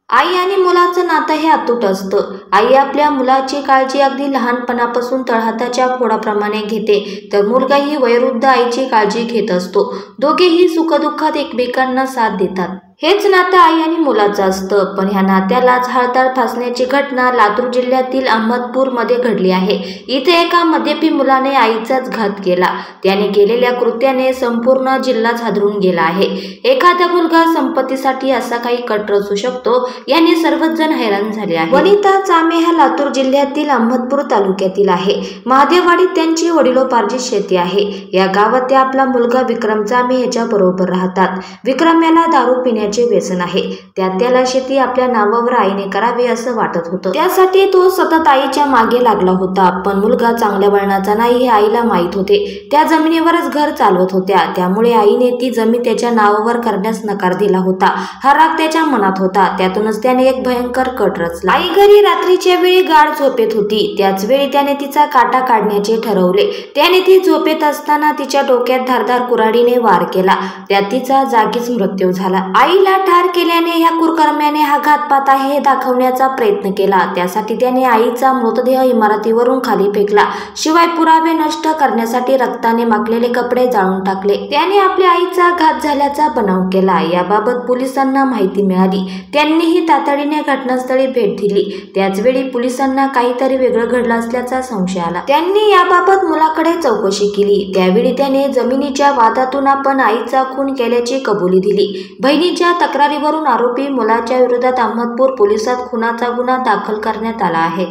आई आणि मुलाचं नातं हे अतूट असतं. आई आपल्या मुलाची काळजी अगदी लहानपणापासून तळहाताच्या फोडाप्रमाणे घेते, तर मुलगाही वयोवृद्ध आईची काळजी घेत असतो. दोघेही सुखदुःखात एकमेकांना साथ देतात. हेच नातं आई आणि मुलाचं असतं. पण ह्या नात्यालाच हळताळ फासण्याची घटना लातूर जिल्ह्यातील अहमदपूरमध्ये घडली आहे. इथे एका मद्यपी मुलाने आईचाच घात केला. त्याने केलेल्या कृत्याने संपूर्ण जिल्हाच हादरून गेला आहे. एखादा मुलगा संपत्तीसाठी असा काही कट रचू शकतो याने सर्वच जण हैराण झाले आहे. वनिता चामे ह्या लातूर जिल्ह्यातील अहमदपूर तालुक्यातील आहे. महादेववाडीत त्यांची वडिलोपार्जित शेती आहे. या गावात ते आपला मुलगा विक्रम चामे याच्या बरोबर राहतात. विक्रम याला दारू पिण्या व्यसन आहे. त्याला शेती आपल्या नावावर आईने करावी असं वाटत होतं. त्यासाठी तो सतत आईच्या मागे लागला होता. पण मुलगा चांगल्या वळणाचा नाही हे आईला माहित होते. त्या जमिनीवरच घर चालवत होत्या. त्यामुळे आईने ती जमीन त्याच्या नावावर करण्यास नकार दिला होता. हा राग त्याच्या मनात होता. त्यातूनच त्याने एक भयंकर कट रचला. आई घरी रात्रीच्या वेळी गाढ झोपेत होती. त्याच वेळी त्याने तिचा काटा काढण्याचे ठरवले. त्याने ती झोपेत असताना तिच्या डोक्यात धारदार कुऱ्हाडीने वार केला. त्यात तिचा जागीच मृत्यू झाला. आईला ठार केल्याने ह्या कुकर्म्याने हा घातपात आहे हे दाखवण्याचा प्रयत्न केला. त्यासाठी त्याने आईचा मृतदेह इमारतीवरून खाली फेकला. शिवाय पुरावे नष्ट करण्यासाठी रक्ताने माखलेले कपडे जाळून टाकले. त्याने आपल्या आईचा घात झाल्याचा बनाव केला. याबाबत पोलिसांना माहिती मिळाली. त्यांनीही तातडीने घटनास्थळी भेट दिली. त्याचवेळी पोलिसांना काहीतरी वेगळं घडलं असल्याचा संशय आला. त्यांनी याबाबत मुलाकडे चौकशी केली. त्यावेळी त्याने जमिनीच्या वादातून आपण आईचा खून केल्याची कबुली दिली. बहिणीच्या तक्रारीवरून आरोपी मुलाच्या विरोधात अहमदपूर पोलिसात खुनाचा गुन्हा दाखल करण्यात आला आहे.